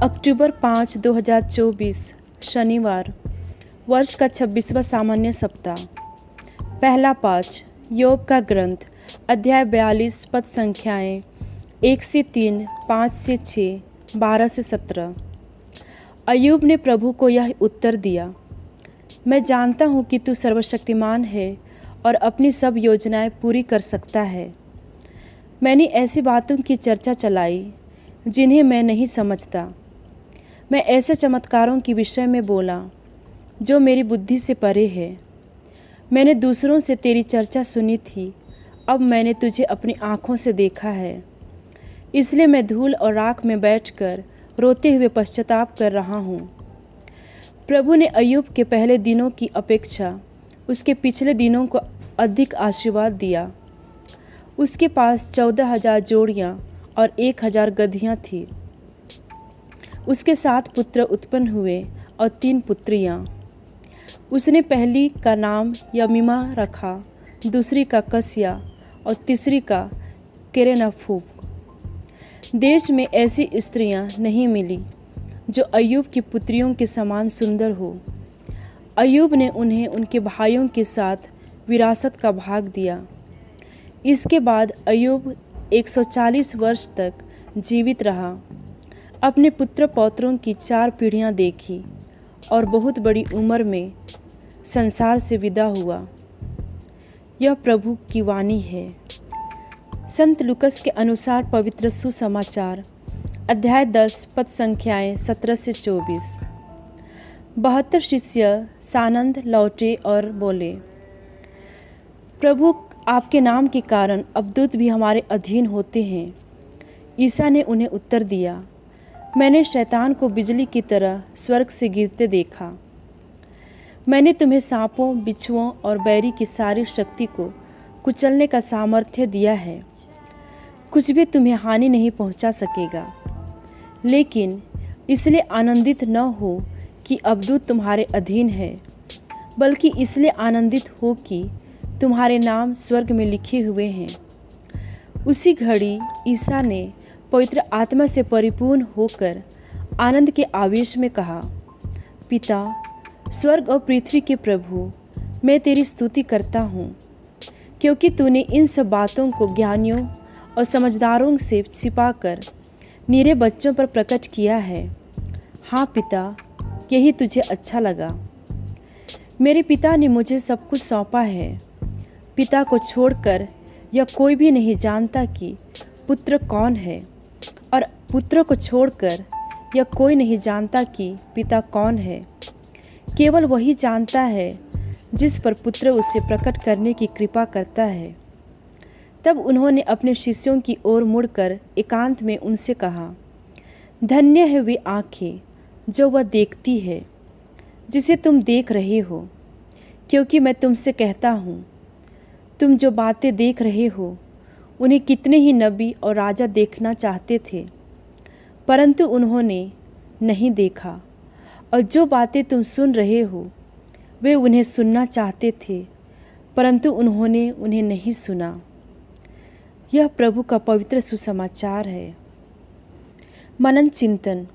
अक्टूबर 5, 2024 शनिवार, वर्ष का 26वां सामान्य सप्ताह। पहला पाठ योग का ग्रंथ, अध्याय 42, पद संख्याएँ 1 से 3, 5 से 6, 12 से 17। अय्यूब ने प्रभु को यह उत्तर दिया, मैं जानता हूँ कि तू सर्वशक्तिमान है और अपनी सब योजनाएं पूरी कर सकता है। मैंने ऐसी बातों की चर्चा चलाई जिन्हें मैं नहीं समझता। मैं ऐसे चमत्कारों के विषय में बोला जो मेरी बुद्धि से परे है। मैंने दूसरों से तेरी चर्चा सुनी थी, अब मैंने तुझे अपनी आँखों से देखा है। इसलिए मैं धूल और राख में बैठकर रोते हुए पश्चाताप कर रहा हूँ। प्रभु ने अय्यूब के पहले दिनों की अपेक्षा उसके पिछले दिनों को अधिक आशीर्वाद दिया। उसके पास 14,000 जोड़ियाँ और 1,000 गदहियाँ थीं। उसके 7 पुत्र उत्पन्न हुए और 3 पुत्रियाँ। उसने पहली का नाम यमीमा रखा, दूसरी का कसिया और तीसरी का केरेनाफूक। देश में ऐसी स्त्रियाँ नहीं मिली जो अय्यूब की पुत्रियों के समान सुंदर हो। अय्यूब ने उन्हें उनके भाइयों के साथ विरासत का भाग दिया। इसके बाद अय्यूब 140 वर्ष तक जीवित रहा। अपने पुत्र पौत्रों की 4 पीढ़ियाँ देखी और बहुत बड़ी उम्र में संसार से विदा हुआ। यह प्रभु की वाणी है। संत लूकस के अनुसार पवित्र सुसमाचार, अध्याय 10, पद संख्याएँ 17 से 24। 72 शिष्य सानंद लौटे और बोले, प्रभु आपके नाम के कारण अबदूत भी हमारे अधीन होते हैं। ईसा ने उन्हें उत्तर दिया, मैंने शैतान को बिजली की तरह स्वर्ग से गिरते देखा। मैंने तुम्हें सांपों, बिच्छुओं और बैरी की सारी शक्ति को कुचलने का सामर्थ्य दिया है। कुछ भी तुम्हें हानि नहीं पहुंचा सकेगा। लेकिन इसलिए आनंदित न हो कि अबदूत तुम्हारे अधीन है, बल्कि इसलिए आनंदित हो कि तुम्हारे नाम स्वर्ग में लिखे हुए हैं। उसी घड़ी ईसा ने पवित्र आत्मा से परिपूर्ण होकर आनंद के आवेश में कहा, पिता, स्वर्ग और पृथ्वी के प्रभु, मैं तेरी स्तुति करता हूँ, क्योंकि तूने इन सब बातों को ज्ञानियों और समझदारों से छिपाकर निरे बच्चों पर प्रकट किया है। हाँ पिता, यही तुझे अच्छा लगा। मेरे पिता ने मुझे सब कुछ सौंपा है। पिता को छोड़कर यह कोई भी नहीं जानता कि पुत्र कौन है, और पुत्र को छोड़कर यह कोई नहीं जानता कि पिता कौन है। केवल वही जानता है जिस पर पुत्र उसे प्रकट करने की कृपा करता है। तब उन्होंने अपने शिष्यों की ओर मुड़कर एकांत में उनसे कहा, धन्य है वे आँखें जो वह देखती है जिसे तुम देख रहे हो, क्योंकि मैं तुमसे कहता हूँ, तुम जो बातें देख रहे हो उन्हें कितने ही नबी और राजा देखना चाहते थे, परंतु उन्होंने नहीं देखा, और जो बातें तुम सुन रहे हो वे उन्हें सुनना चाहते थे, परंतु उन्होंने उन्हें नहीं सुना। यह प्रभु का पवित्र सुसमाचार है। मनन चिंतन।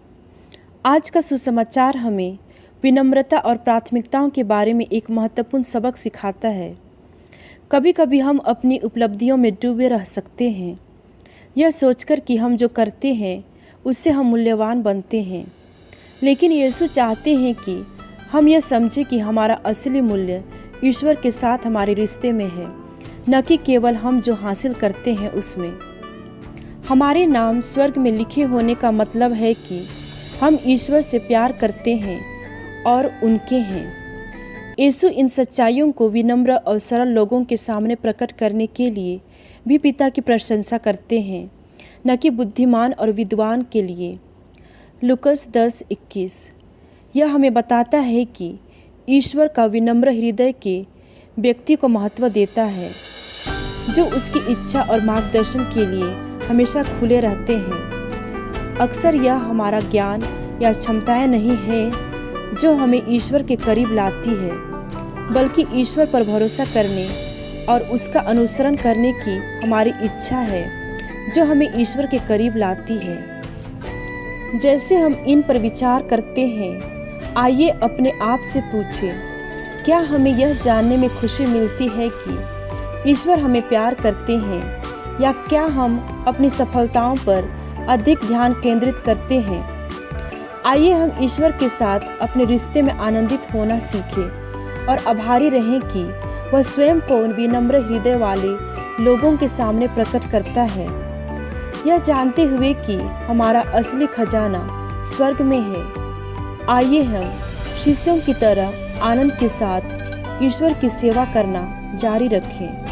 आज का सुसमाचार हमें विनम्रता और प्राथमिकताओं के बारे में एक महत्वपूर्ण सबक सिखाता है। कभी कभी हम अपनी उपलब्धियों में डूबे रह सकते हैं, यह सोचकर कि हम जो करते हैं उससे हम मूल्यवान बनते हैं। लेकिन यीशु चाहते हैं कि हम यह समझें कि हमारा असली मूल्य ईश्वर के साथ हमारे रिश्ते में है, न कि केवल हम जो हासिल करते हैं उसमें। हमारे नाम स्वर्ग में लिखे होने का मतलब है कि हम ईश्वर से प्यार करते हैं और उनके हैं। यीशु इन सच्चाइयों को विनम्र और सरल लोगों के सामने प्रकट करने के लिए भी पिता की प्रशंसा करते हैं, न कि बुद्धिमान और विद्वान के लिए। लूकस 10:21। यह हमें बताता है कि ईश्वर का विनम्र हृदय के व्यक्ति को महत्व देता है, जो उसकी इच्छा और मार्गदर्शन के लिए हमेशा खुले रहते हैं। अक्सर यह हमारा ज्ञान या क्षमताएं नहीं है जो हमें ईश्वर के करीब लाती है, बल्कि ईश्वर पर भरोसा करने और उसका अनुसरण करने की हमारी इच्छा है जो हमें ईश्वर के करीब लाती है। जैसे हम इन पर विचार करते हैं, आइए अपने आप से पूछें, क्या हमें यह जानने में खुशी मिलती है कि ईश्वर हमें प्यार करते हैं, या क्या हम अपनी सफलताओं पर अधिक ध्यान केंद्रित करते हैं। आइए हम ईश्वर के साथ अपने रिश्ते में आनंदित होना सीखें और आभारी रहें कि वह स्वयं को विनम्र हृदय वाले लोगों के सामने प्रकट करता है, यह जानते हुए कि हमारा असली खजाना स्वर्ग में है। आइए हम शिष्यों की तरह आनंद के साथ ईश्वर की सेवा करना जारी रखें।